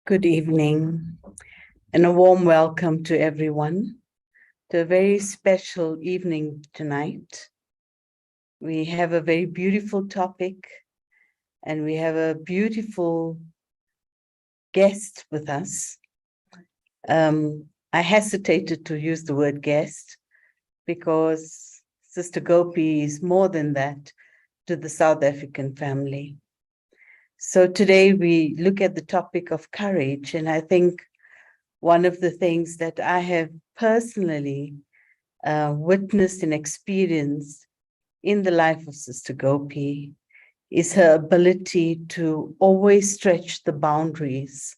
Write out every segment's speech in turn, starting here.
Good evening and a warm welcome to everyone to a very special evening tonight. We have a very beautiful topic and we have a beautiful guest with us. I hesitated to use the word guest because Sister Gopi is more than that to the South African family. So today we look at the topic of courage, and I think one of the things that I have personally witnessed and experienced in the life of Sister Gopi is her ability to always stretch the boundaries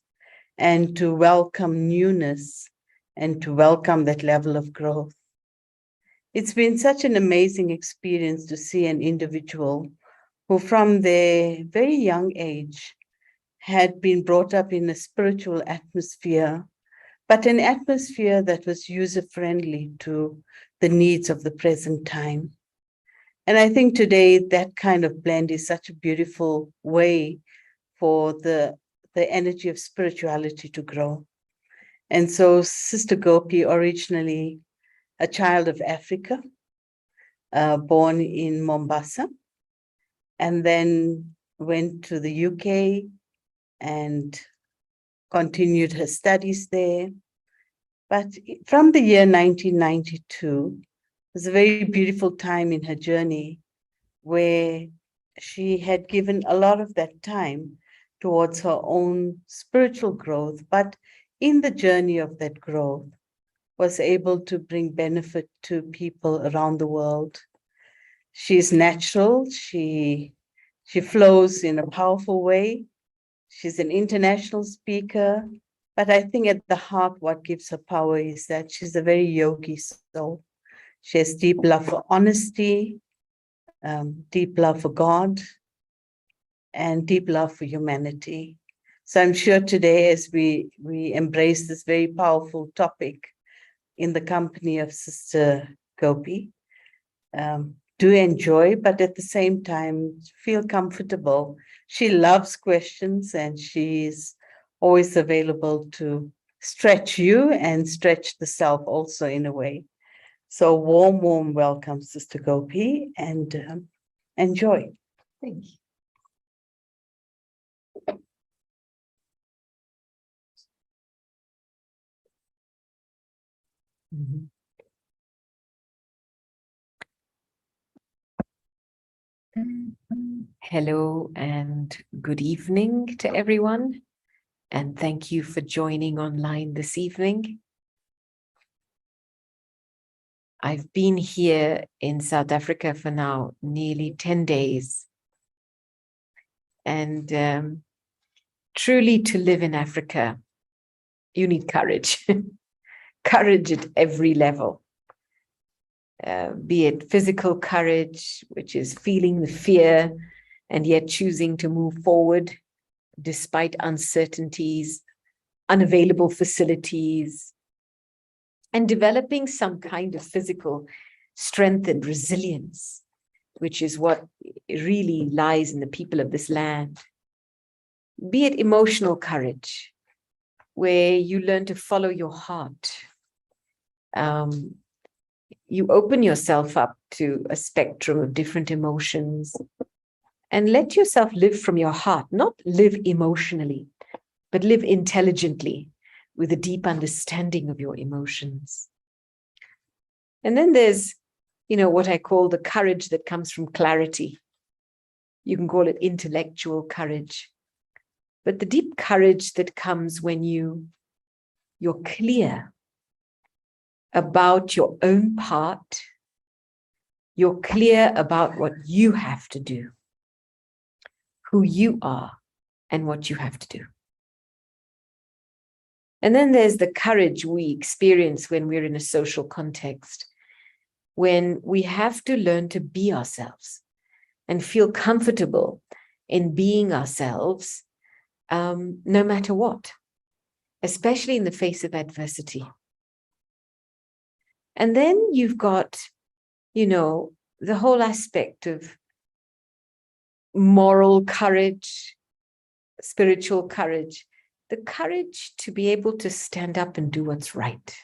and to welcome newness and to welcome that level of growth. It's been such an amazing experience to see an individual who from their very young age had been brought up in a spiritual atmosphere, but an atmosphere that was user-friendly to the needs of the present time. And I think today that kind of blend is such a beautiful way for the energy of spirituality to grow. And so Sister Gopi, originally a child of Africa, born in Mombasa, and then went to the UK and continued her studies there. But from the year 1992, it was a very beautiful time in her journey where she had given a lot of that time towards her own spiritual growth, but in the journey of that growth was able to bring benefit to people around the world. She's natural, she flows in a powerful way. She's an international speaker, but I think at the heart, what gives her power is that she's a very yogi soul. She has deep love for honesty, deep love for God, and deep love for humanity. So I'm sure today, as we embrace this very powerful topic in the company of Sister Gopi, do enjoy, but at the same time, feel comfortable. She loves questions and she's always available to stretch you and stretch the self also in a way. So warm welcome, Sister Gopi, and enjoy. Thank you. Mm-hmm. Hello and good evening to everyone, and thank you for joining online this evening. I've been here in South Africa for now nearly 10 days, and truly to live in Africa, you need courage, courage at every level. Be it physical courage, which is feeling the fear and yet choosing to move forward despite uncertainties, unavailable facilities, and developing some kind of physical strength and resilience, which is what really lies in the people of this land. Be it emotional courage, where you learn to follow your heart. You open yourself up to a spectrum of different emotions and let yourself live from your heart, not live emotionally, but live intelligently with a deep understanding of your emotions. And then there's, what I call the courage that comes from clarity. You can call it intellectual courage, but the deep courage that comes when you're clear about your own part, you're clear about what you have to do, who you are, and what you have to do. And then there's the courage we experience when we're in a social context, when we have to learn to be ourselves and feel comfortable in being ourselves, no matter what, especially in the face of adversity. And then you've got, the whole aspect of moral courage, spiritual courage the courage to be able to stand up and do what's right,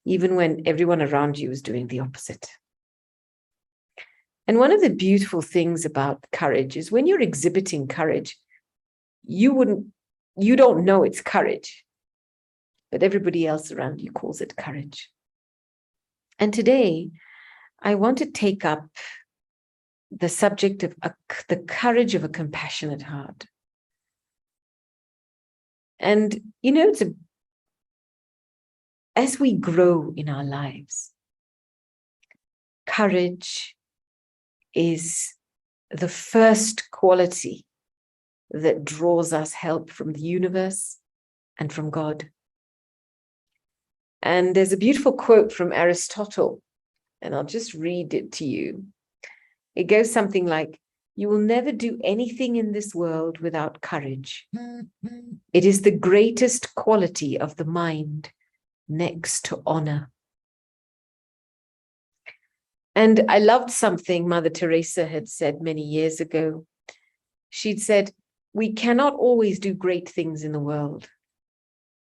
even when everyone around you is doing the opposite. And one of the beautiful things about courage is when you're exhibiting courage, you don't know it's courage, but everybody else around you calls it courage. And today, I want to take up the subject of the courage of a compassionate heart. And, as we grow in our lives, courage is the first quality that draws us help from the universe and from God. And there's a beautiful quote from Aristotle, and I'll just read it to you. It goes something like, "You will never do anything in this world without courage. It is the greatest quality of the mind next to honor." And I loved something Mother Teresa had said many years ago. She'd said, "We cannot always do great things in the world,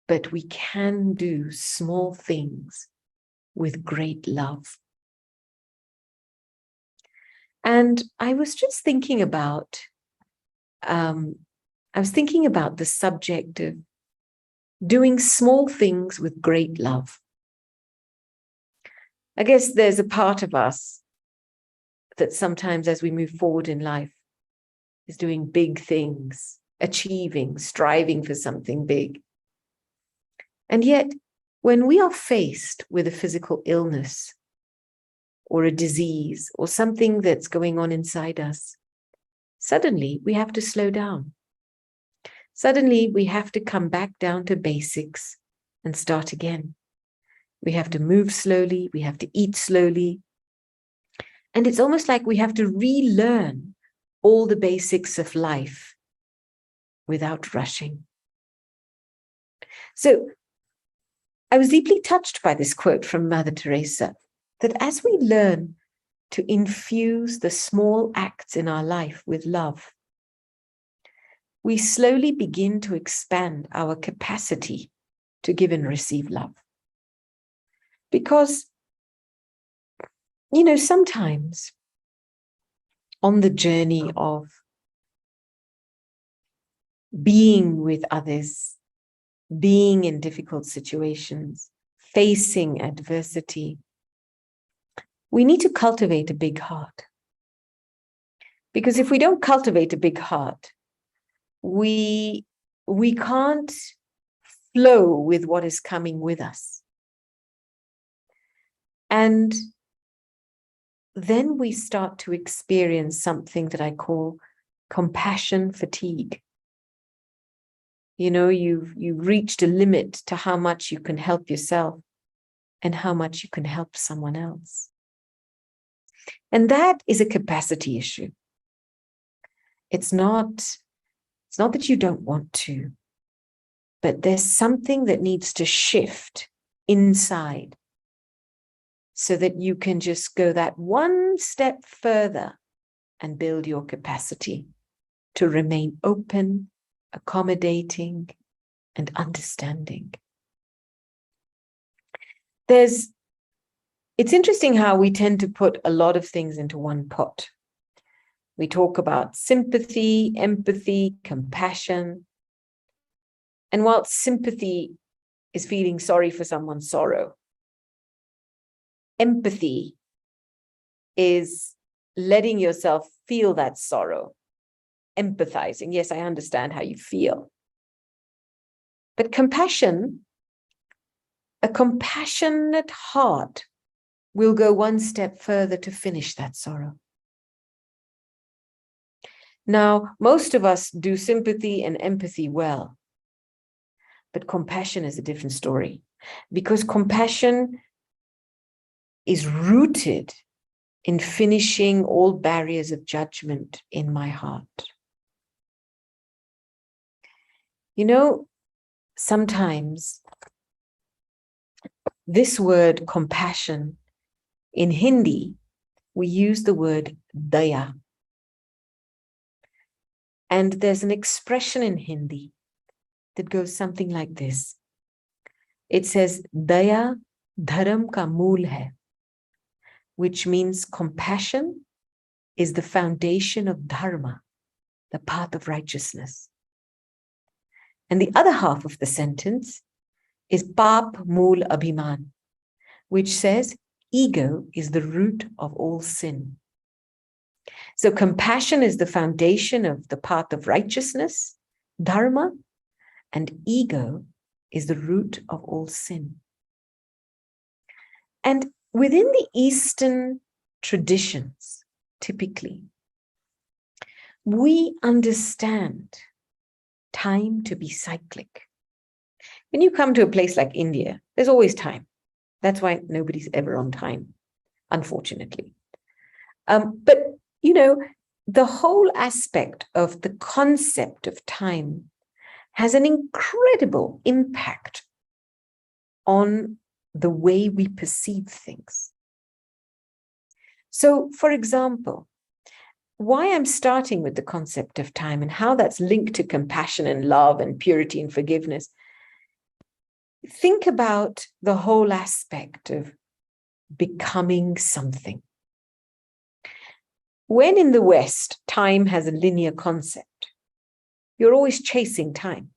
but we can do small things with great love." And I was just thinking about, the subject of doing small things with great love. I guess there's a part of us that sometimes as we move forward in life is doing big things, achieving, striving for something big. And yet, when we are faced with a physical illness or a disease or something that's going on inside us, suddenly we have to slow down. Suddenly we have to come back down to basics and start again. We have to move slowly, we have to eat slowly. And it's almost like we have to relearn all the basics of life without rushing. So I was deeply touched by this quote from Mother Teresa, that as we learn to infuse the small acts in our life with love, we slowly begin to expand our capacity to give and receive love. Because, sometimes on the journey of being with others, being in difficult situations, facing adversity, we need to cultivate a big heart. Because if we don't cultivate a big heart, we can't flow with what is coming with us. And then we start to experience something that I call compassion fatigue. You've reached a limit to how much you can help yourself and how much you can help someone else. And that is a capacity issue. It's not that you don't want to, but there's something that needs to shift inside so that you can just go that one step further and build your capacity to remain open, accommodating, and understanding. It's interesting how we tend to put a lot of things into one pot. We talk about sympathy, empathy, compassion. And while sympathy is feeling sorry for someone's sorrow, empathy is letting yourself feel that sorrow, empathizing. Yes, I understand how you feel. But compassion, a compassionate heart will go one step further to finish that sorrow. Now, most of us do sympathy and empathy well, but compassion is a different story, because compassion is rooted in finishing all barriers of judgment in my heart. Sometimes this word compassion, in Hindi, we use the word daya. And there's an expression in Hindi that goes something like this. It says, Daya dharam ka mool hai, which means compassion is the foundation of dharma, the path of righteousness. And the other half of the sentence is Pap Mool Abhiman, which says ego is the root of all sin. So compassion is the foundation of the path of righteousness, dharma, and ego is the root of all sin. And within the Eastern traditions, typically, we understand time to be cyclic. When you come to a place like India, there's always time. That's why nobody's ever on time, unfortunately. But, you know, the whole aspect of the concept of time has an incredible impact on the way we perceive things. So, for example, why I'm starting with the concept of time and how that's linked to compassion and love and purity and forgiveness. Think about the whole aspect of becoming something. When in the West, time has a linear concept, you're always chasing time.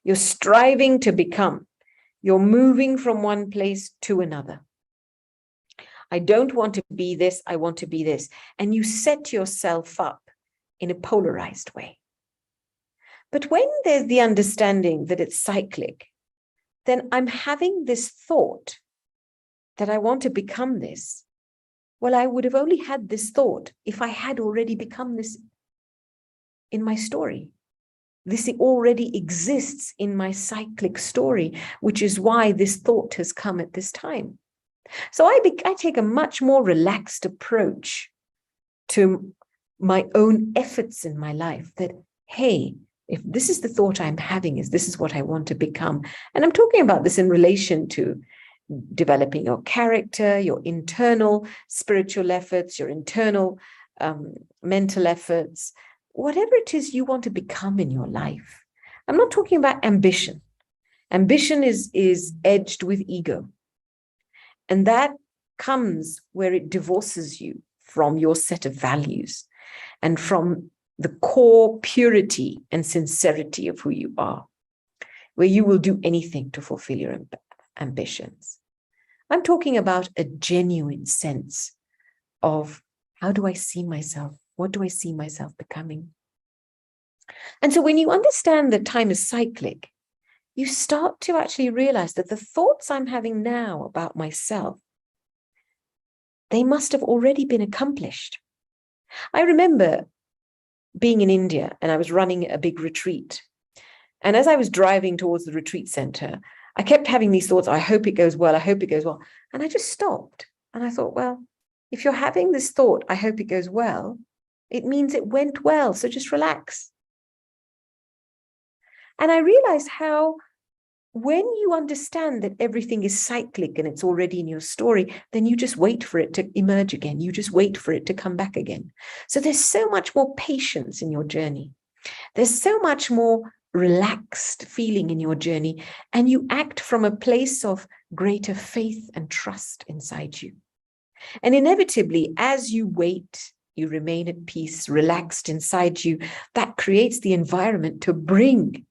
You're striving to become. You're moving from one place to another. I don't want to be this, I want to be this. And you set yourself up in a polarized way. But when there's the understanding that it's cyclic, then I'm having this thought that I want to become this. Well, I would have only had this thought if I had already become this in my story. This already exists in my cyclic story, which is why this thought has come at this time. So I take a much more relaxed approach to my own efforts in my life that, hey, if this is the thought I'm having, this is what I want to become. And I'm talking about this in relation to developing your character, your internal spiritual efforts, your internal mental efforts, whatever it is you want to become in your life. I'm not talking about ambition. Ambition is edged with ego. And that comes where it divorces you from your set of values and from the core purity and sincerity of who you are, where you will do anything to fulfill your ambitions. I'm talking about a genuine sense of how do I see myself? What do I see myself becoming? And so when you understand that time is cyclic, you start to actually realize that the thoughts I'm having now about myself, they must have already been accomplished. I remember being in India and I was running a big retreat. And as I was driving towards the retreat center, I kept having these thoughts, I hope it goes well, I hope it goes well. And I just stopped. And I thought, well, if you're having this thought, I hope it goes well, it means it went well. So just relax. And I realized how when you understand that everything is cyclic and it's already in your story, then you just wait for it to emerge again. You just wait for it to come back again. So there's so much more patience in your journey. There's so much more relaxed feeling in your journey, and you act from a place of greater faith and trust inside you. And inevitably, as you wait, you remain at peace, relaxed inside you. That creates the environment to bring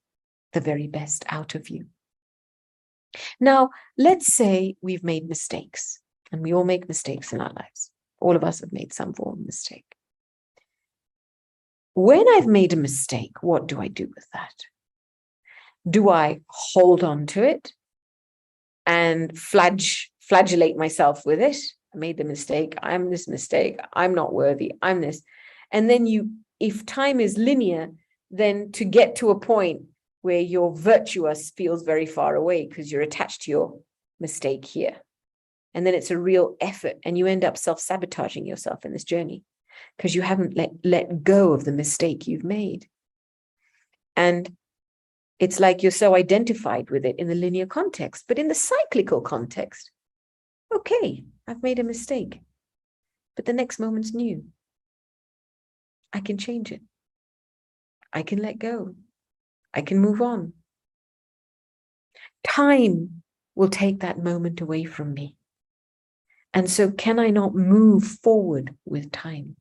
the very best out of you. Now, let's say we've made mistakes, and we all make mistakes in our lives. All of us have made some form of mistake. When I've made a mistake, what do I do with that? Do I hold on to it and flagellate myself with it? I made the mistake. I'm this mistake. I'm not worthy. I'm this. And then if time is linear, then to get to a point where your virtuous feels very far away because you're attached to your mistake here. And then it's a real effort and you end up self-sabotaging yourself in this journey because you haven't let go of the mistake you've made. And it's like you're so identified with it in the linear context, but in the cyclical context, okay, I've made a mistake, but the next moment's new. I can change it. I can let go. I can move on. time will take that moment away from me. And so can I not move forward with time?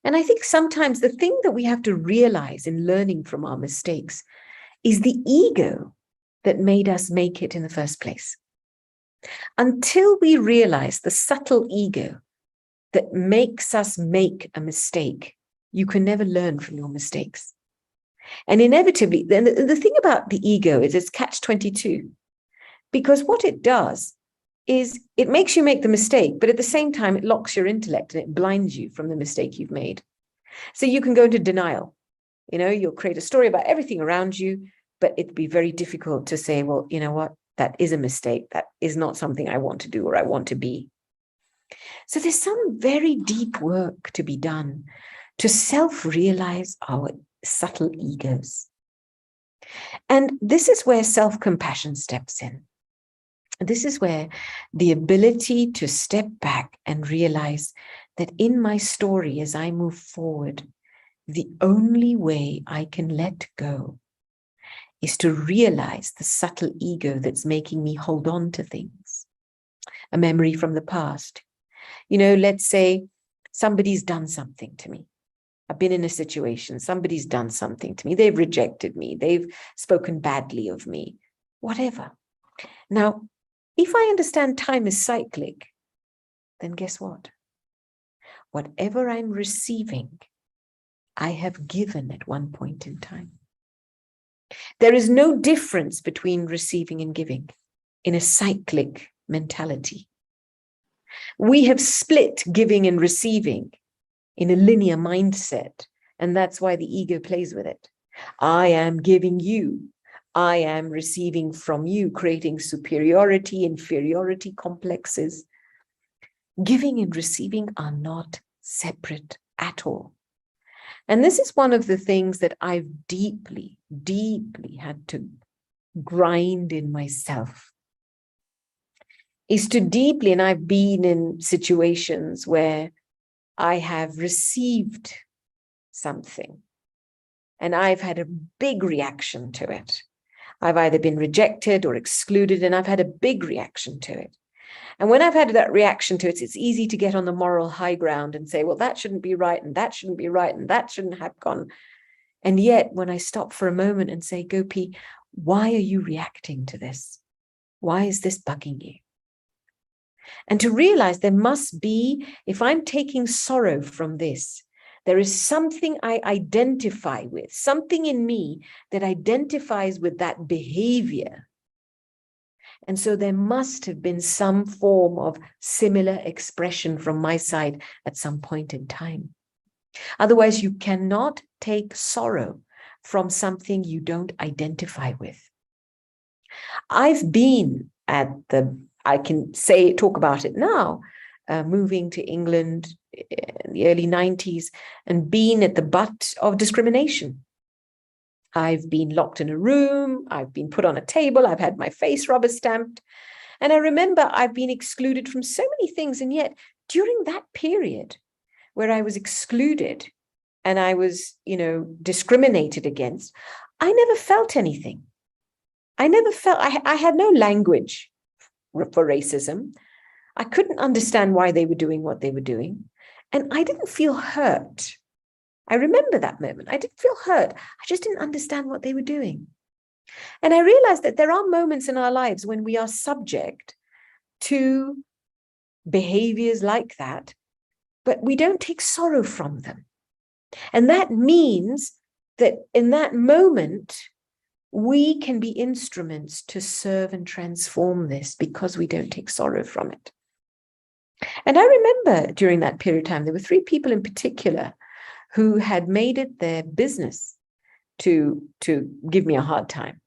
And I think sometimes the thing that we have to realize in learning from our mistakes is the ego that made us make it in the first place. Until we realize the subtle ego that makes us make a mistake, you can never learn from your mistakes. And inevitably, the thing about the ego is it's catch-22, because what it does is it makes you make the mistake, but at the same time, it locks your intellect and it blinds you from the mistake you've made. So you can go into denial. You'll create a story about everything around you, but it'd be very difficult to say, well, you know what? That is a mistake. That is not something I want to do or I want to be. So there's some very deep work to be done to self-realize our subtle egos. And this is where self-compassion steps in. This is where the ability to step back and realize that in my story, as I move forward, the only way I can let go is to realize the subtle ego that's making me hold on to things. A memory from the past. Let's say somebody's done something to me. I've been in a situation, somebody's done something to me. They've rejected me. They've spoken badly of me, whatever. Now, if I understand time is cyclic, then guess what? Whatever I'm receiving, I have given at one point in time. There is no difference between receiving and giving in a cyclic mentality. We have split giving and receiving in a linear mindset, and that's why the ego plays with it. I am giving you. I am receiving from you, creating superiority, inferiority complexes. Giving and receiving are not separate at all. And this is one of the things that I've deeply, deeply had to grind in myself. Is to deeply, and I've been in situations where I have received something and I've had a big reaction to it. I've either been rejected or excluded, and I've had a big reaction to it. And when I've had that reaction to it, it's easy to get on the moral high ground and say, well, that shouldn't be right, and that shouldn't be right, and that shouldn't have gone. And yet, when I stop for a moment and say, Gopi, why are you reacting to this? Why is this bugging you? And to realize there must be, if I'm taking sorrow from this, there is something I identify with, something in me that identifies with that behavior. And so there must have been some form of similar expression from my side at some point in time. Otherwise, you cannot take sorrow from something you don't identify with. I've been I can talk about it now, moving to England in the early 90s and being at the butt of discrimination. I've been locked in a room, I've been put on a table, I've had my face rubber stamped. And I remember I've been excluded from so many things. And yet during that period where I was excluded and I was, discriminated against, I never felt anything. I had no language for racism. I couldn't understand why they were doing what they were doing. And I didn't feel hurt. I remember that moment. I didn't feel hurt. I just didn't understand what they were doing. And I realized that there are moments in our lives when we are subject to behaviors like that, but we don't take sorrow from them. And that means that in that moment, we can be instruments to serve and transform this because we don't take sorrow from it. And I remember during that period of time, there were 3 people in particular who had made it their business to give me a hard time.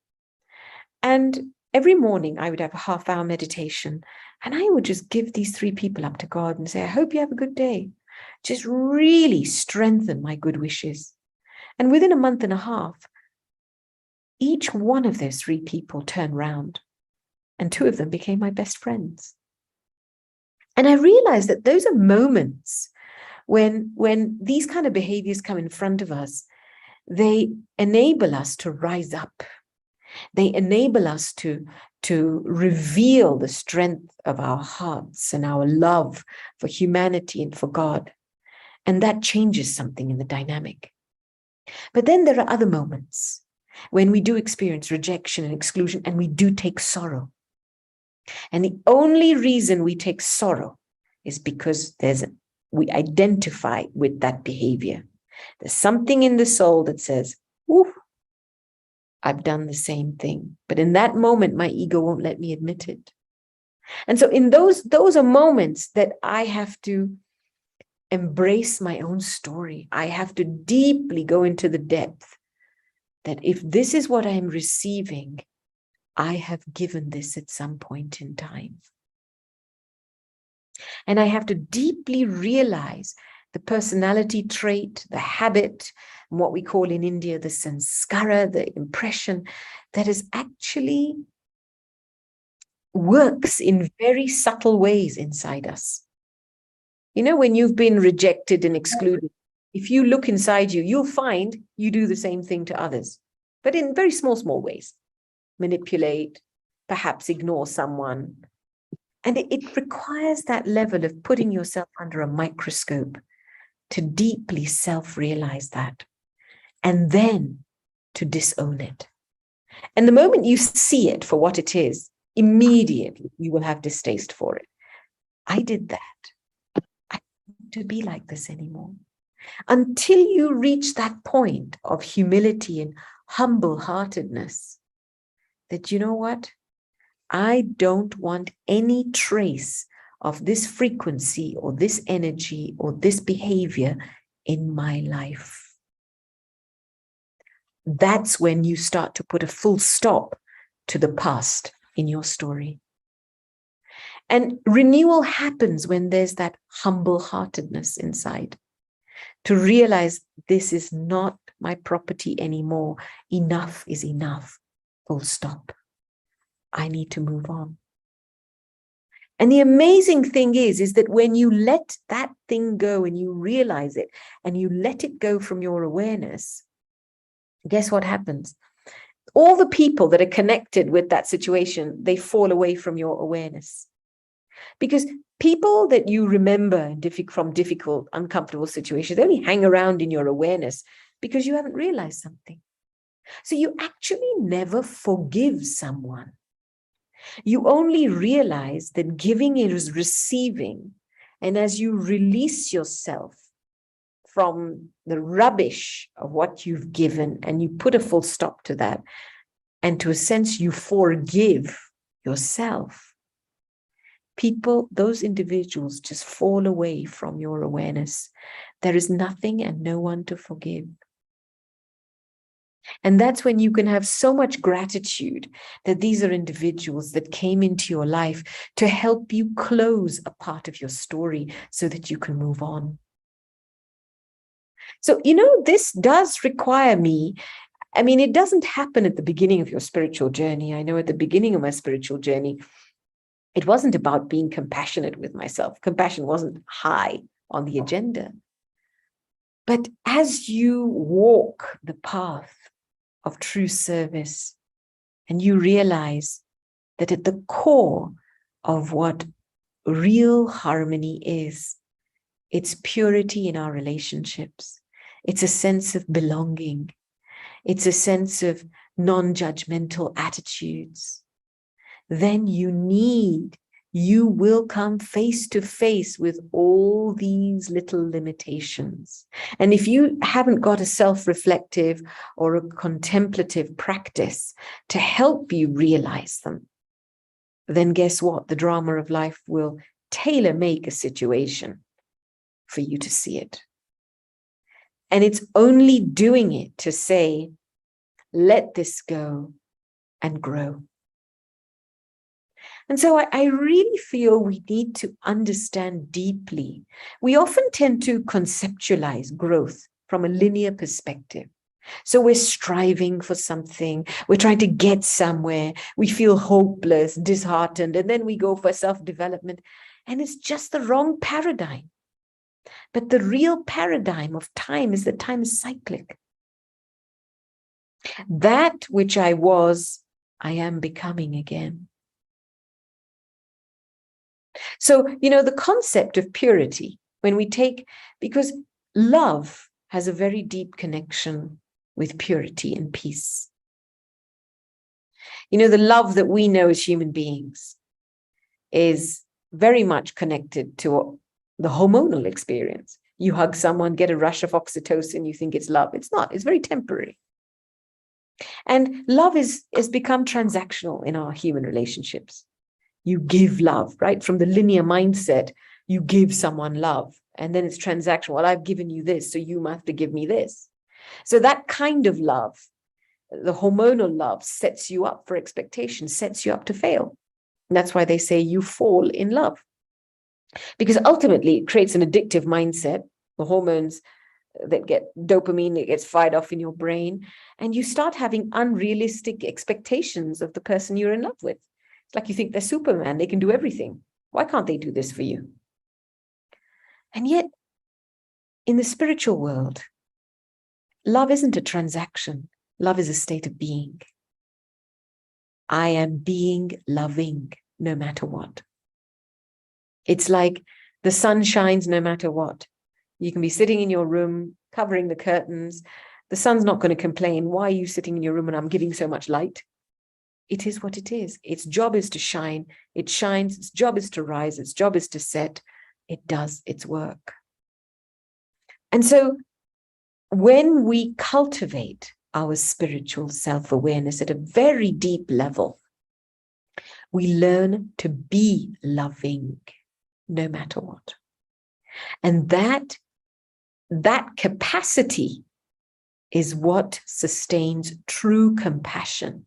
And every morning I would have a half-hour meditation and I would just give these 3 people up to God and say, I hope you have a good day. Just really strengthen my good wishes. And within a month and a half, each one of those 3 people turned round and 2 of them became my best friends. And I realized that those are moments when these kind of behaviors come in front of us, they enable us to rise up. They enable us to reveal the strength of our hearts and our love for humanity and for God. And that changes something in the dynamic. But then there are other moments when we do experience rejection and exclusion, and we do take sorrow. And the only reason we take sorrow is because we identify with that behavior. There's something in the soul that says, ooh, I've done the same thing. But in that moment, my ego won't let me admit it. And so in those are moments that I have to embrace my own story. I have to deeply go into the depth that if this is what I'm receiving, I have given this at some point in time. And I have to deeply realize the personality trait, the habit, and what we call in India the sanskara, the impression that is actually works in very subtle ways inside us. You know, when you've been rejected and excluded, if you look inside you, you'll find you do the same thing to others, but in very small ways. Manipulate, perhaps ignore someone. And it requires that level of putting yourself under a microscope to deeply self-realize that, and then to disown it. And the moment you see it for what it is, immediately you will have distaste for it. I did that. I don't want to be like this anymore. Until you reach that point of humility and humble-heartedness, that you know what? I don't want any trace of this frequency or this energy or this behavior in my life. That's when you start to put a full stop to the past in your story. And renewal happens when there's that humble-heartedness inside, to realize this is not my property anymore. Enough is enough. Full stop. I need to move on. And the amazing thing is that when you let that thing go and you realize it and you let it go from your awareness, guess what happens? All the people that are connected with that situation, they fall away from your awareness. Because people that you remember from difficult, uncomfortable situations, they only hang around in your awareness because you haven't realized something. So you actually never forgive someone. You only realize that giving is receiving. And as you release yourself from the rubbish of what you've given and you put a full stop to that, and to a sense you forgive yourself, people, those individuals just fall away from your awareness. There is nothing and no one to forgive. And that's when you can have so much gratitude that these are individuals that came into your life to help you close a part of your story so that you can move on. So, you know, this does require me. I mean, it doesn't happen at the beginning of your spiritual journey. I know at the beginning of my spiritual journey, it wasn't about being compassionate with myself. Compassion wasn't high on the agenda. But as you walk the path of true service, and you realize that at the core of what real harmony is, it's purity in our relationships. It's a sense of belonging. It's a sense of non-judgmental attitudes. Then you will come face to face with all these little limitations. And if you haven't got a self-reflective or a contemplative practice to help you realize them, then guess what? The drama of life will tailor-make a situation for you to see it. And it's only doing it to say, let this go and grow. And so I really feel we need to understand deeply. We often tend to conceptualize growth from a linear perspective. So we're striving for something, we're trying to get somewhere, we feel hopeless, disheartened, and then we go for self-development. And it's just the wrong paradigm. But the real paradigm of time is that time is cyclic. That which I was, I am becoming again. So, the concept of purity, when we take, because love has a very deep connection with purity and peace. The love that we know as human beings is very much connected to the hormonal experience. You hug someone, get a rush of oxytocin, you think it's love. It's not, it's very temporary. And love has become transactional in our human relationships. You give love, right? From the linear mindset, you give someone love, and then it's transactional. Well, I've given you this, so you have to give me this. So that kind of love, the hormonal love, sets you up for expectation, sets you up to fail. And that's why they say you fall in love. Because ultimately it creates an addictive mindset, the hormones that get dopamine, that gets fired off in your brain, and you start having unrealistic expectations of the person you're in love with. It's like you think they're Superman, they can do everything. Why can't they do this for you? And yet, in the spiritual world, love isn't a transaction. Love is a state of being. I am being loving no matter what. It's like the sun shines no matter what. You can be sitting in your room, covering the curtains. The sun's not going to complain. Why are you sitting in your room and I'm giving so much light? It is what it is. Its job is to shine. It shines. Its job is to rise. Its job is to set. It does its work. And so when we cultivate our spiritual self-awareness at a very deep level, we learn to be loving no matter what. And that capacity is what sustains true compassion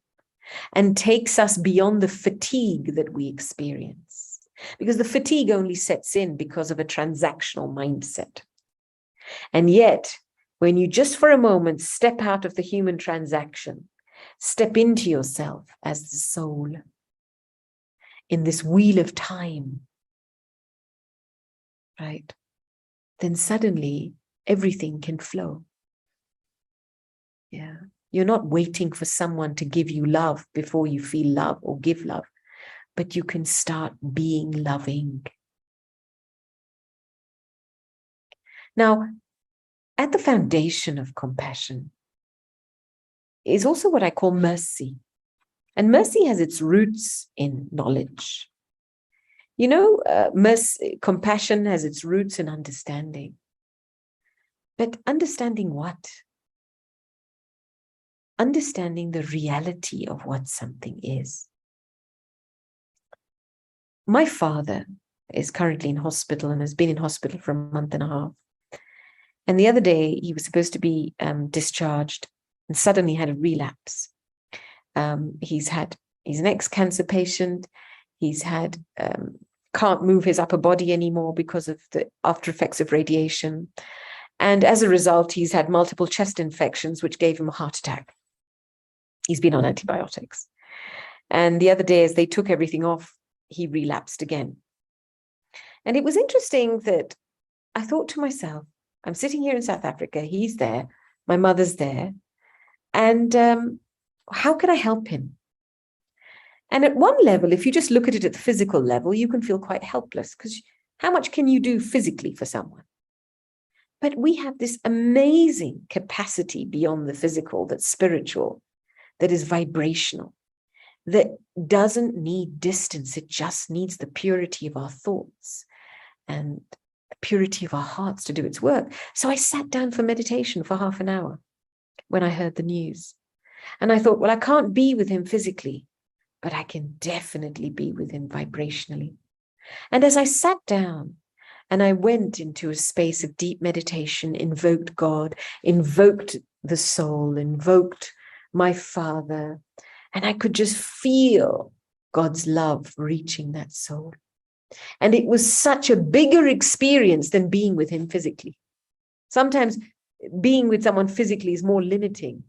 and takes us beyond the fatigue that we experience. Because the fatigue only sets in because of a transactional mindset. And yet, when you just for a moment step out of the human transaction, step into yourself as the soul in this wheel of time, right? Then suddenly everything can flow. Yeah. You're not waiting for someone to give you love before you feel love or give love, but you can start being loving. Now, at the foundation of compassion is also what I call mercy. And mercy has its roots in knowledge. Mercy, compassion has its roots in understanding. But understanding what? Understanding the reality of what something is. My father is currently in hospital and has been in hospital for a month and a half. And the other day, he was supposed to be discharged and suddenly had a relapse. He's an ex-cancer patient. He's had, can't move his upper body anymore because of the after effects of radiation. And as a result, he's had multiple chest infections, which gave him a heart attack. He's been on antibiotics. And the other day, as they took everything off, he relapsed again. And it was interesting that I thought to myself, I'm sitting here in South Africa, he's there, my mother's there, and how can I help him? And at one level, if you just look at it at the physical level, you can feel quite helpless because how much can you do physically for someone? But we have this amazing capacity beyond the physical, that's spiritual, that is vibrational, that doesn't need distance. It just needs the purity of our thoughts and the purity of our hearts to do its work. So I sat down for meditation for half an hour when I heard the news. And I thought, well, I can't be with him physically, but I can definitely be with him vibrationally. And as I sat down and I went into a space of deep meditation, invoked God, invoked the soul, invoked my father, and I could just feel God's love reaching that soul. And it was such a bigger experience than being with him physically. Sometimes being with someone physically is more limiting.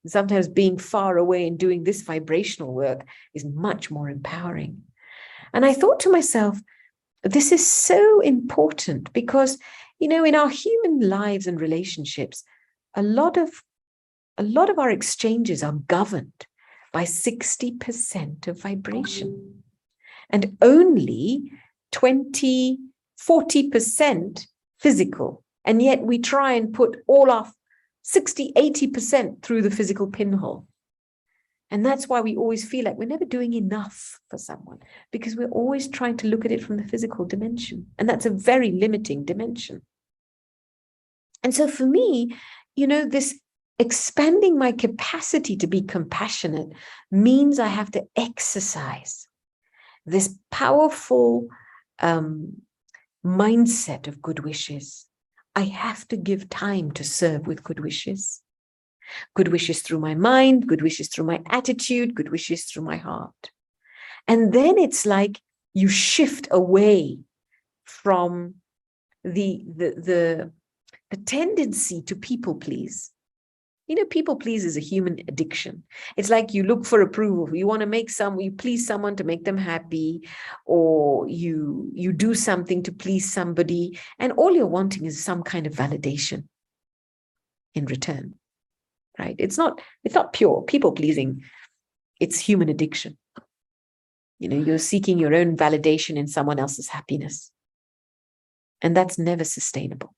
Sometimes being far away and doing this vibrational work is much more empowering. And I thought to myself, this is so important because, in our human lives and relationships, a lot of a lot of our exchanges are governed by 60% of vibration and only 20, 40% physical. And yet we try and put all our 60, 80% through the physical pinhole. And that's why we always feel like we're never doing enough for someone, because we're always trying to look at it from the physical dimension. And that's a very limiting dimension. And so for me, this expanding my capacity to be compassionate means I have to exercise this powerful mindset of good wishes. I have to give time to serve with good wishes. Good wishes through my mind, good wishes through my attitude, good wishes through my heart. And then it's like you shift away from the tendency to people please. People please is a human addiction. It's like you look for approval. You want to you please someone to make them happy, or you do something to please somebody, and all you're wanting is some kind of validation in return. Right? It's not pure people pleasing. It's human addiction. You're seeking your own validation in someone else's happiness. And that's never sustainable.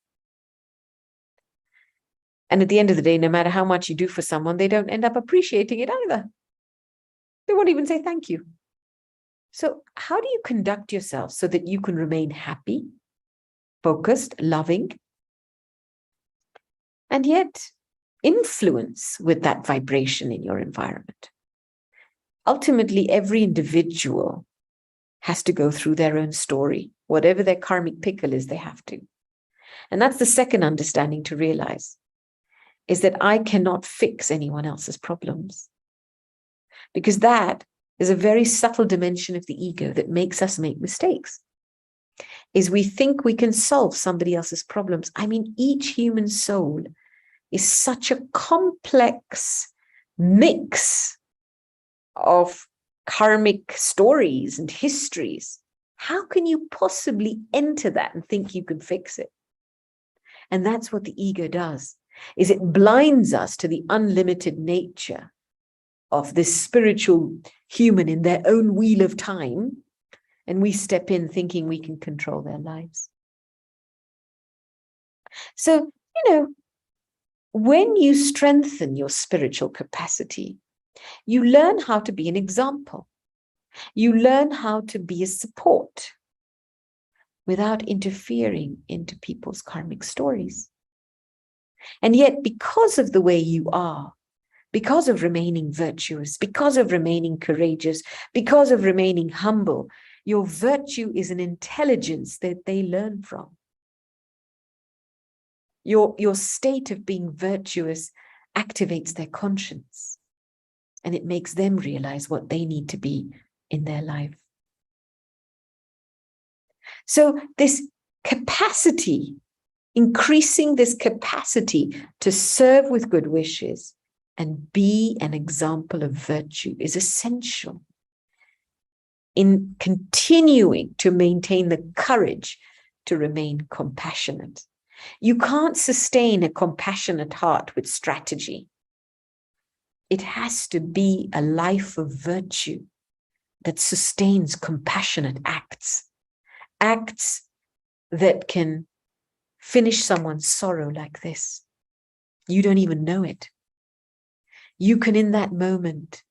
And at the end of the day, no matter how much you do for someone, they don't end up appreciating it either. They won't even say thank you. So how do you conduct yourself so that you can remain happy, focused, loving, and yet influence with that vibration in your environment? Ultimately, every individual has to go through their own story. Whatever their karmic pickle is, they have to. And that's the second understanding to realize, is that I cannot fix anyone else's problems. Because that is a very subtle dimension of the ego that makes us make mistakes. Is we think we can solve somebody else's problems. I mean, each human soul is such a complex mix of karmic stories and histories. How can you possibly enter that and think you can fix it? And that's what the ego does, is it blinds us to the unlimited nature of this spiritual human in their own wheel of time, and we step in thinking we can control their lives. So, when you strengthen your spiritual capacity, you learn how to be an example. You learn how to be a support without interfering into people's karmic stories. And yet, because of the way you are, because of remaining virtuous, because of remaining courageous, because of remaining humble, your virtue is an intelligence that they learn from. Your state of being virtuous activates their conscience, and it makes them realize what they need to be in their life. So this capacity, increasing this capacity to serve with good wishes and be an example of virtue, is essential in continuing to maintain the courage to remain compassionate. You can't sustain a compassionate heart with strategy. It has to be a life of virtue that sustains compassionate acts, acts that can finish someone's sorrow like this. You don't even know it. You can, in that moment,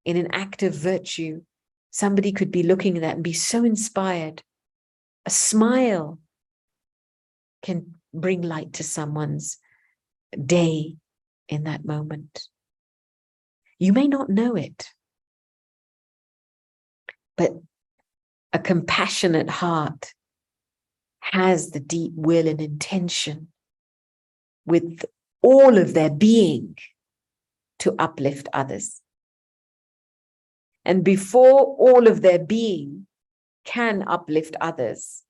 in an act of virtue, somebody could be looking at that and be so inspired. A smile can bring light to someone's day in that moment. You may not know it, but a compassionate heart has the deep will and intention with all of their being to uplift others. And before all of their being can uplift others,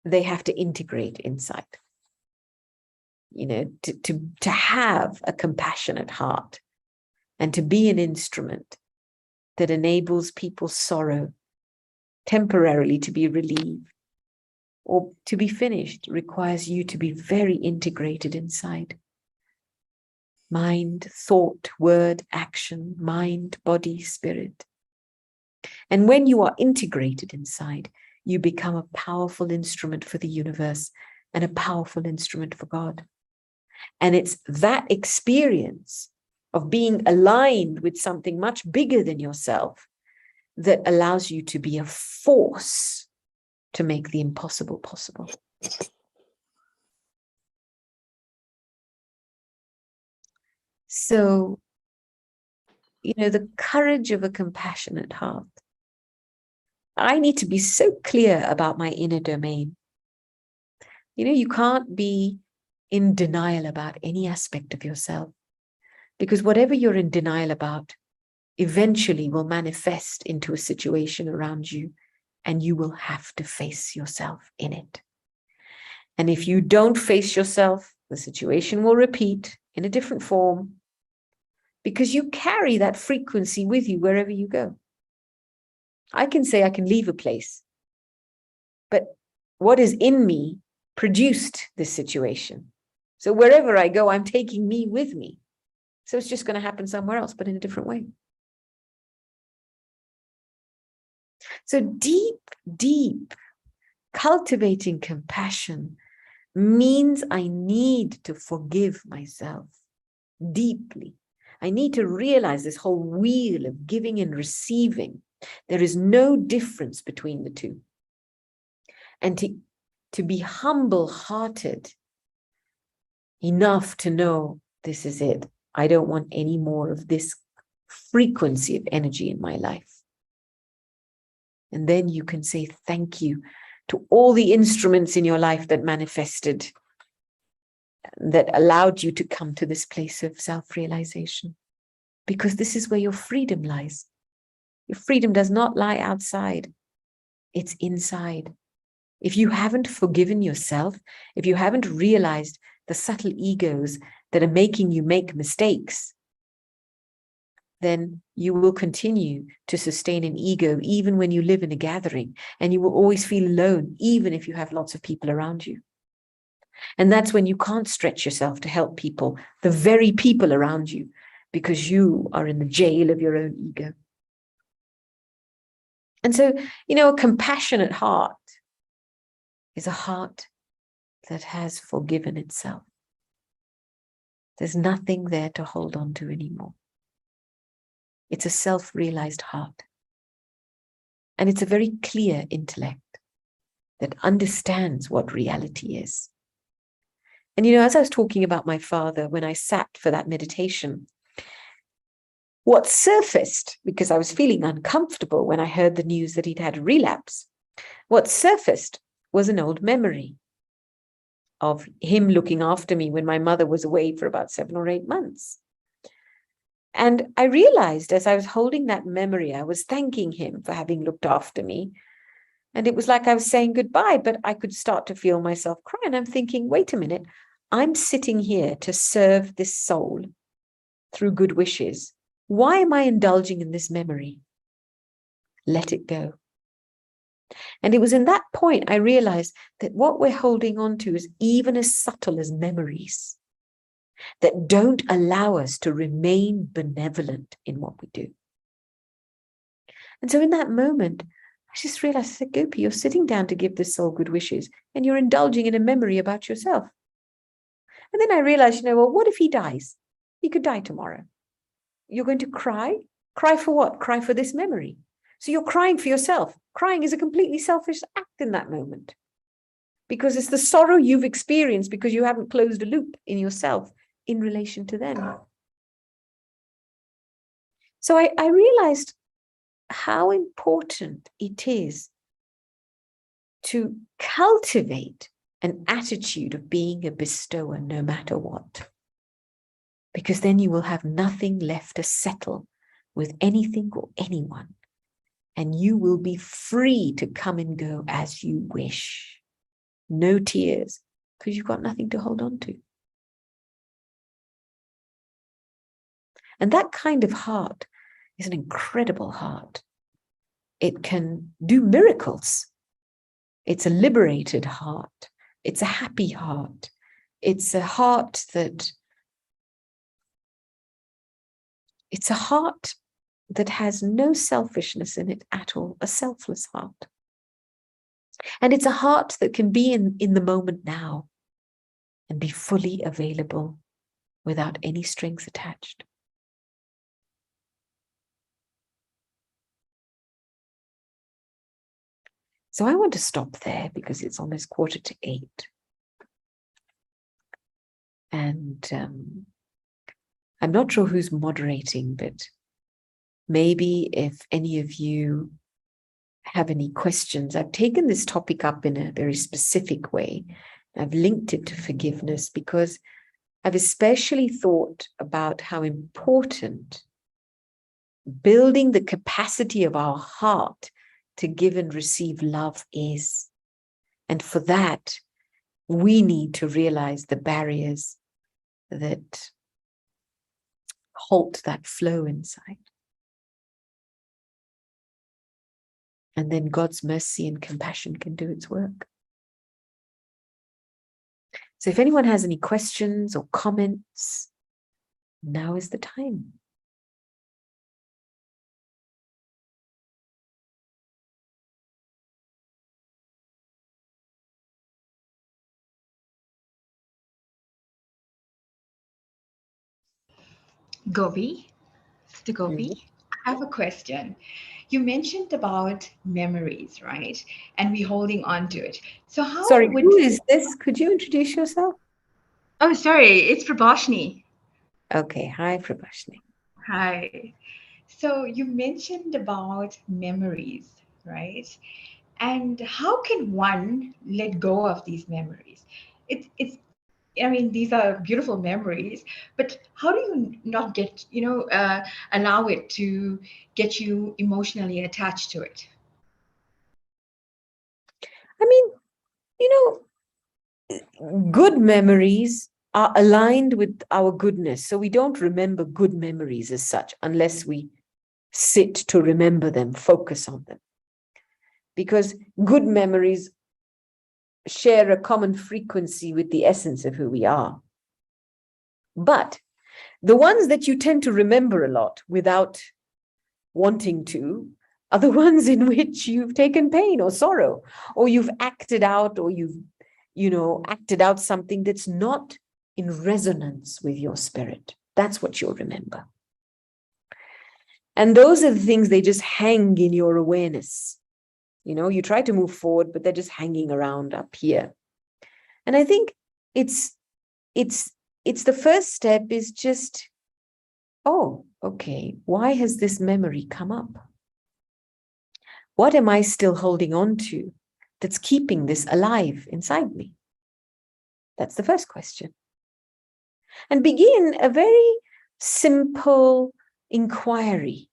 they have to integrate inside. To have a compassionate heart and to be an instrument that enables people's sorrow temporarily to be relieved or to be finished requires you to be very integrated inside. Mind, thought, word, action, mind, body, spirit. And when you are integrated inside, you become a powerful instrument for the universe and a powerful instrument for God. And it's that experience of being aligned with something much bigger than yourself that allows you to be a force to make the impossible possible. So, the courage of a compassionate heart. I need to be so clear about my inner domain. You can't be in denial about any aspect of yourself, because whatever you're in denial about eventually will manifest into a situation around you, and you will have to face yourself in it. And if you don't face yourself, the situation will repeat in a different form, because you carry that frequency with you wherever you go. I can say I can leave a place, but what is in me produced this situation. So wherever I go, I'm taking me with me. So it's just going to happen somewhere else, but in a different way. So deep cultivating compassion means I need to forgive myself deeply. I need to realize this whole wheel of giving and receiving. There is no difference between the two. And to be humble-hearted enough to know this is it. I don't want any more of this frequency of energy in my life. And then you can say thank you to all the instruments in your life that manifested, that allowed you to come to this place of self-realization. Because this is where your freedom lies. Your freedom does not lie outside. It's inside. If you haven't forgiven yourself, if you haven't realized the subtle egos that are making you make mistakes, then you will continue to sustain an ego even when you live in a gathering, and you will always feel alone, even if you have lots of people around you. And that's when you can't stretch yourself to help people, the very people around you, because you are in the jail of your own ego. And so, a compassionate heart is a heart that has forgiven itself. There's nothing there to hold on to anymore. It's a self-realized heart. And it's a very clear intellect that understands what reality is. And, as I was talking about my father, when I sat for that meditation, what surfaced, because I was feeling uncomfortable when I heard the news that he'd had a relapse, what surfaced was an old memory of him looking after me when my mother was away for about 7 or 8 months. And I realized as I was holding that memory, I was thanking him for having looked after me. And it was like I was saying goodbye, but I could start to feel myself cry. And I'm thinking, wait a minute, I'm sitting here to serve this soul through good wishes. Why am I indulging in this memory? Let it go. And it was in that point I realized that what we're holding on to is even as subtle as memories that don't allow us to remain benevolent in what we do. And so in that moment, I just realized, I said, Gopi, you're sitting down to give this soul good wishes and you're indulging in a memory about yourself. And then I realized, well, what if he dies? He could die tomorrow. You're going to cry? Cry for what? Cry for this memory. So you're crying for yourself. Crying is a completely selfish act in that moment, because it's the sorrow you've experienced because you haven't closed a loop in yourself in relation to them. So I realized how important it is to cultivate an attitude of being a bestower no matter what, because then you will have nothing left to settle with anything or anyone, and you will be free to come and go as you wish. No tears, because you've got nothing to hold on to. And that kind of heart is an incredible heart. It can do miracles. It's a liberated heart. It's a happy heart. It's a heart that It's a heart that has no selfishness in it at all, a selfless heart. And it's a heart that can be in the moment now and be fully available without any strings attached. So I want to stop there because it's almost 7:45. And I'm not sure who's moderating, but maybe if any of you have any questions. I've taken this topic up in a very specific way. I've linked it to forgiveness because I've especially thought about how important building the capacity of our heart to give and receive love is. And for that, we need to realize the barriers that halt that flow inside. And then God's mercy and compassion can do its work. So if anyone has any questions or comments, now is the time. Gopi, Sis Gopi, I have a question. You mentioned about memories, right? And we holding on to it. So how Sorry, would... who is this? Could you introduce yourself? Oh, sorry, it's Prabhashni. Okay, hi, Prabhashni. Hi. So you mentioned about memories, right? And how can one let go of these memories? I mean, these are beautiful memories, but how do you not get, allow it to get you emotionally attached to it? I mean, good memories are aligned with our goodness. So we don't remember good memories as such unless we sit to remember them, focus on them. Because good memories share a common frequency with the essence of who we are. But the ones that you tend to remember a lot without wanting to are the ones in which you've taken pain or sorrow, or you've acted out, or you've, acted out something that's not in resonance with your spirit. That's what you'll remember. And those are the things, they just hang in your awareness. You try to move forward, but they're just hanging around up here. And I think it's the first step is just, oh, okay, why has this memory come up? What am I still holding on to that's keeping this alive inside me? That's the first question. And begin a very simple inquiry,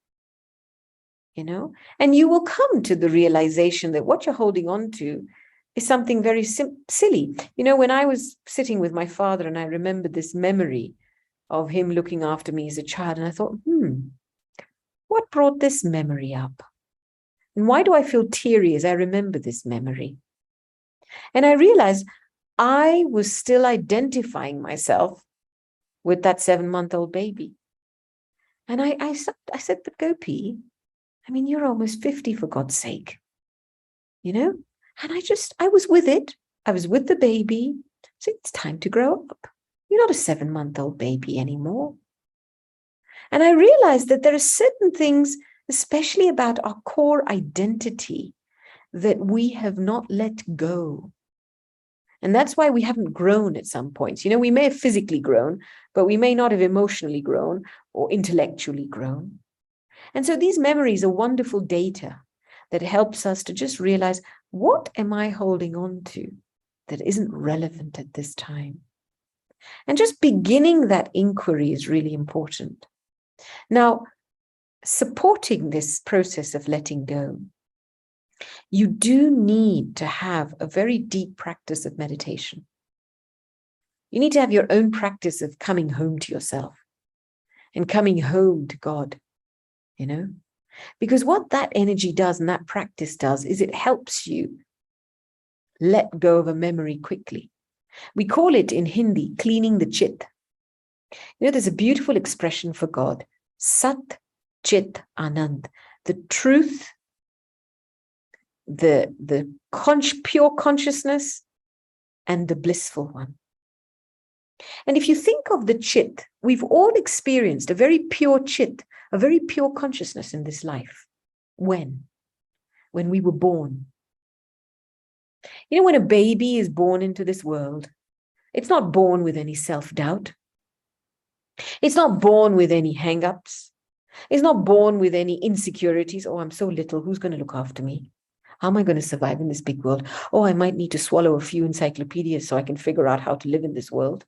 and you will come to the realization that what you're holding on to is something very silly. When I was sitting with my father and I remembered this memory of him looking after me as a child, and I thought, what brought this memory up? And why do I feel teary as I remember this memory? And I realized I was still identifying myself with that 7-month-old baby. And I said, but Gopi, I mean, you're almost 50, for God's sake, And I was with it. I was with the baby. So it's time to grow up. You're not a 7-month-old baby anymore. And I realized that there are certain things, especially about our core identity, that we have not let go. And that's why we haven't grown at some points. We may have physically grown, but we may not have emotionally grown or intellectually grown. And so these memories are wonderful data that helps us to just realize, what am I holding on to that isn't relevant at this time? And just beginning that inquiry is really important. Now, supporting this process of letting go, you do need to have a very deep practice of meditation. You need to have your own practice of coming home to yourself and coming home to God, Because what that energy does and that practice does is it helps you let go of a memory quickly. We call it in Hindi, cleaning the chit. There's a beautiful expression for God. Sat, Chit, Anand. The truth, the pure consciousness, and the blissful one. And if you think of the Chit, we've all experienced a very pure Chit, a very pure consciousness in this life. When? When we were born. You know, when a baby is born into this world, it's not born with any self-doubt. It's not born with any hang-ups. It's not born with any insecurities. Oh, I'm so little. Who's going to look after me? How am I going to survive in this big world? Oh, I might need to swallow a few encyclopedias so I can figure out how to live in this world.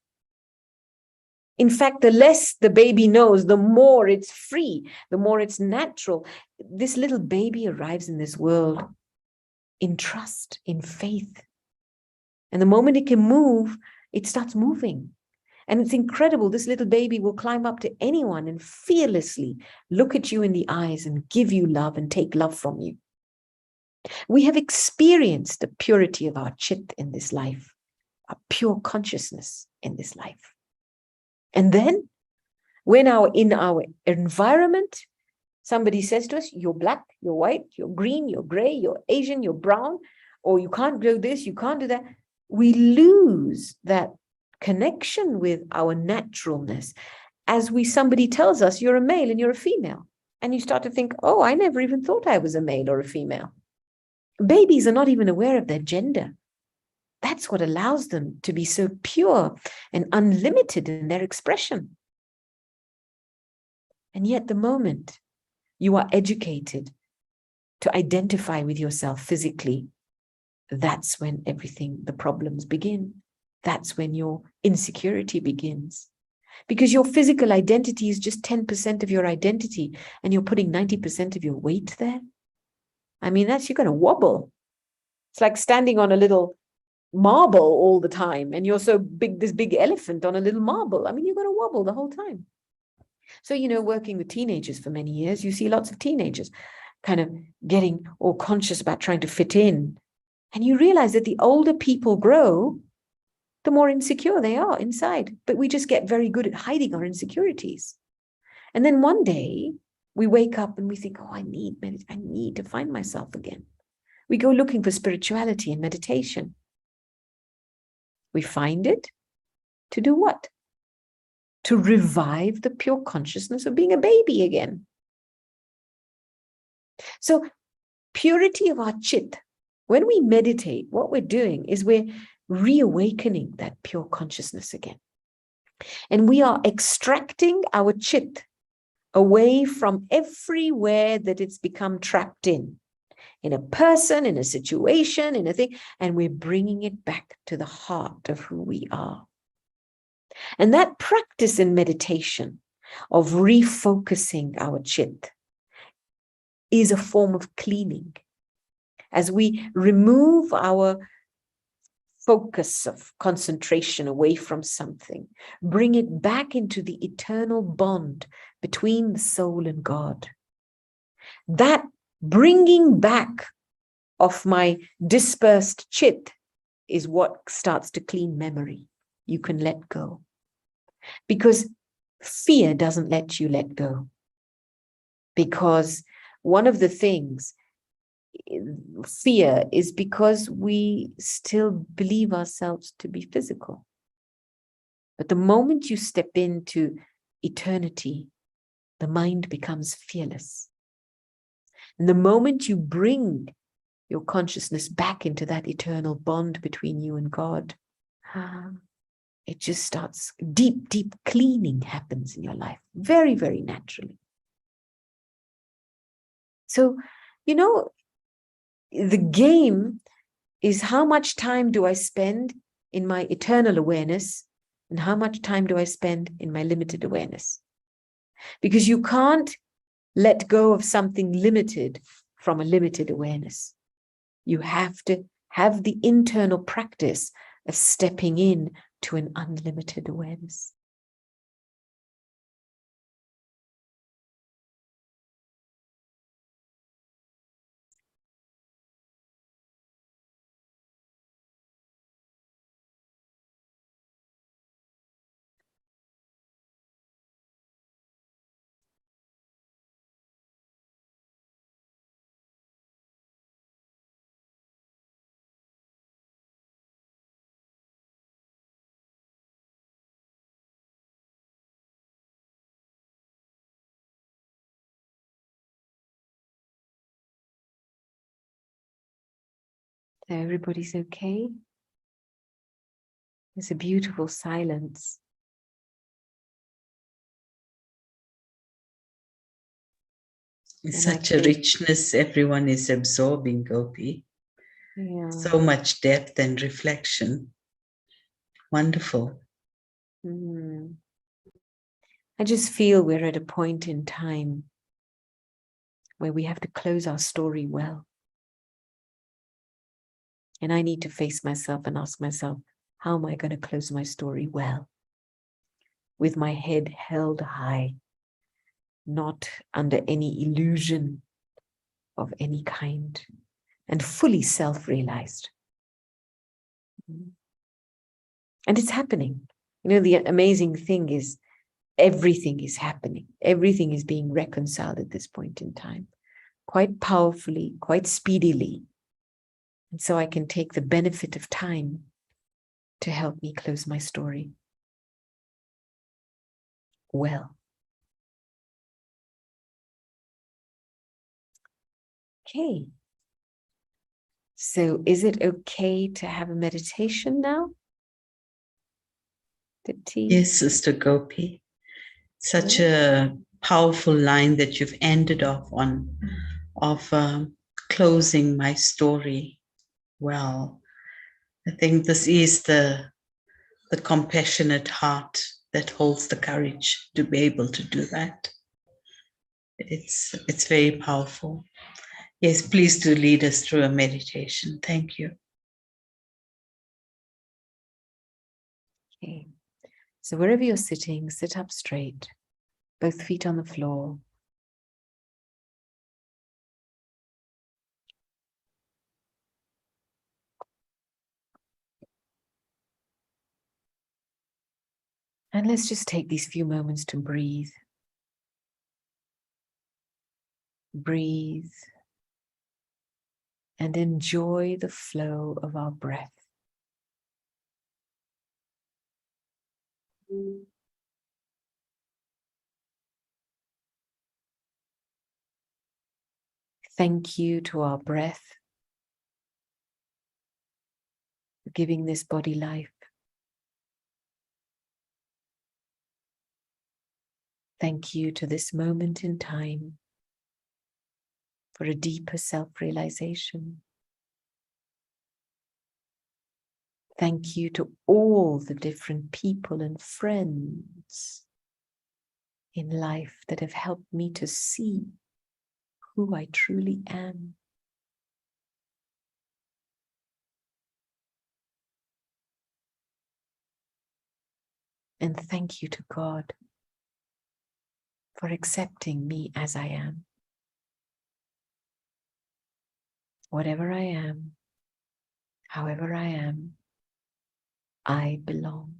In fact, the less the baby knows, the more it's free, the more it's natural. This little baby arrives in this world in trust, in faith. And the moment it can move, it starts moving. And it's incredible. This little baby will climb up to anyone and fearlessly look at you in the eyes and give you love and take love from you. We have experienced the purity of our Chit in this life, our pure consciousness in this life. And then when in our environment, somebody says to us, you're black, you're white, you're green, you're gray, you're Asian, you're brown, or you can't do this, you can't do that. We lose that connection with our naturalness as somebody tells us you're a male and you're a female. And you start to think, oh, I never even thought I was a male or a female. Babies are not even aware of their gender. That's what allows them to be so pure and unlimited in their expression. And yet the moment you are educated to identify with yourself physically, that's when the problems begin. That's when your insecurity begins. Because your physical identity is just 10% of your identity, and you're putting 90% of your weight there. I mean, you're going to wobble. It's like standing on a little marble all the time, and you're so big, this big elephant on a little marble. I mean, you're going to wobble the whole time. So, working with teenagers for many years, you see lots of teenagers kind of getting all conscious about trying to fit in. And you realize that the older people grow, the more insecure they are inside. But we just get very good at hiding our insecurities. And then one day we wake up and we think, oh, I need to find myself again. We go looking for spirituality and meditation. We find it to do what? To revive the pure consciousness of being a baby again. So purity of our Chit, when we meditate, what we're doing is we're reawakening that pure consciousness again. And we are extracting our Chit away from everywhere that it's become trapped in a person, in a situation, in a thing, and we're bringing it back to the heart of who we are. And that practice in meditation of refocusing our Chit is a form of cleaning. As we remove our focus of concentration away from something, bring it back into the eternal bond between the soul and God. That bringing back of my dispersed Chit is what starts to clean memory. You can let go. Because fear doesn't let you let go. Because one of the things, fear is because we still believe ourselves to be physical. But the moment you step into eternity, the mind becomes fearless. And the moment you bring your consciousness back into that eternal bond between you and God, it just starts, deep, deep cleaning happens in your life, very, very naturally. So, the game is how much time do I spend in my eternal awareness and how much time do I spend in my limited awareness? Because you can't let go of something limited from a limited awareness. You have to have the internal practice of stepping in to an unlimited awareness. So everybody's okay. There's a beautiful silence. It's And I such a feel, richness everyone is absorbing, Gopi. yeah. So much depth and reflection. Wonderful. I just feel we're at a point in time where we have to close our story well. And I need to face myself and ask myself, how am I going to close my story well? With my head held high, not under any illusion of any kind, and fully self-realized. And it's happening. You know, the amazing thing is everything is happening. Everything is being reconciled at this point in time, quite powerfully, quite speedily. And so I can take the benefit of time to help me close my story well. Okay. So is it okay to have a meditation now? The tea? Yes, Sister Gopi. Such a powerful line that you've ended off on, of closing my story well. I think this is the compassionate heart that holds the courage to be able to do that. It's very powerful. Yes, please do lead us through a meditation. Thank you. Okay. So wherever you're sitting, sit up straight, both feet on the floor. And let's just take these few moments to breathe. Breathe and enjoy the flow of our breath. Thank you to our breath for giving this body life. Thank you to this moment in time for a deeper self-realization. Thank you to all the different people and friends in life that have helped me to see who I truly am. And thank you to God for accepting me as I am. Whatever I am, however I am, I belong.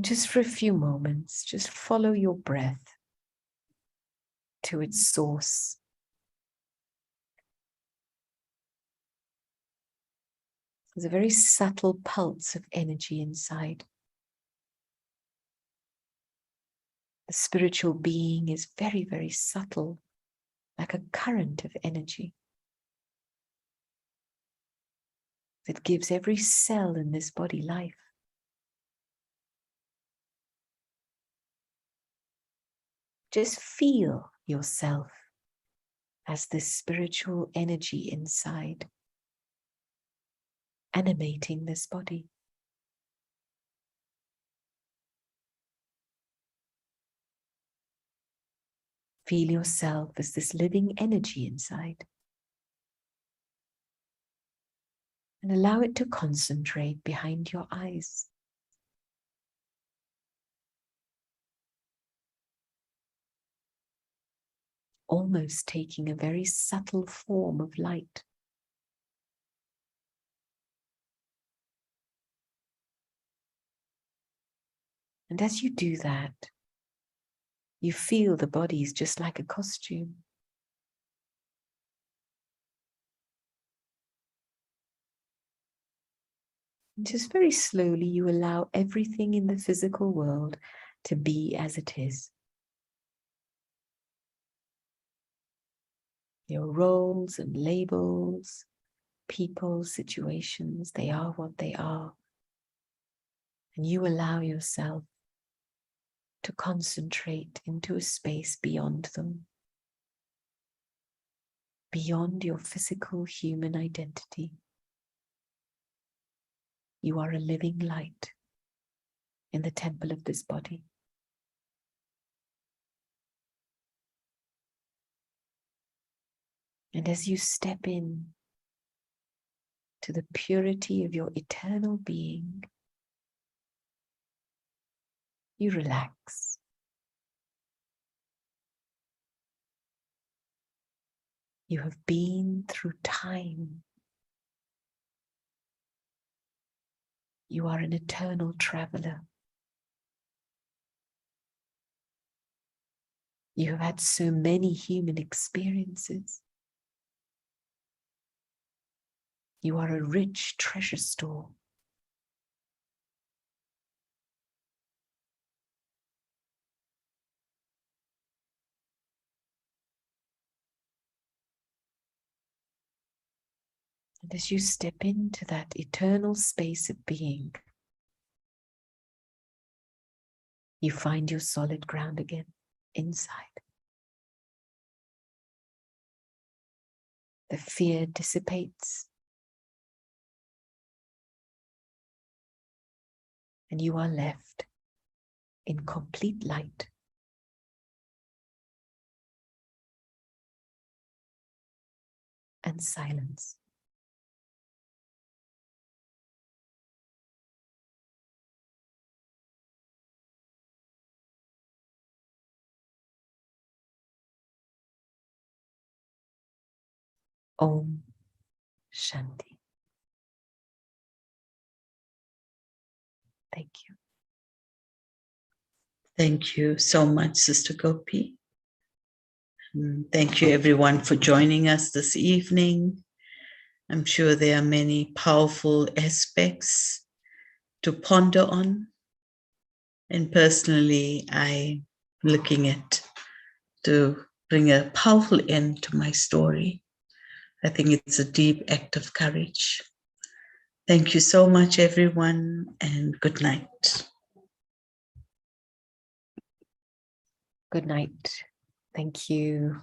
Just for a few moments, just follow your breath to its source. There's a very subtle pulse of energy inside. The spiritual being is very, very subtle, like a current of energy that gives every cell in this body life. Just feel yourself as this spiritual energy inside, animating this body. Feel yourself as this living energy inside. And allow it to concentrate behind your eyes. Almost taking a very subtle form of light. And as you do that, you feel the body is just like a costume. And just very slowly, you allow everything in the physical world to be as it is. your roles and labels, people, situations, they are what they are. And you allow yourself to concentrate into a space beyond them, beyond your physical human identity. You are a living light in the temple of this body. And as you step in to the purity of your eternal being, you relax. You have been through time. You are an eternal traveler. You have had so many human experiences. You are a rich treasure store. And as you step into that eternal space of being, you find your solid ground again inside. The fear dissipates. And you are left in complete light. And silence. Om Shanti. Thank you. Thank you so much, Sister Gopi. Thank you, everyone, for joining us this evening. I'm sure there are many powerful aspects to ponder on. And personally, I'm looking at to bring a powerful end to my story. I think it's a deep act of courage. Thank you so much, everyone, and good night. Good night. Thank you.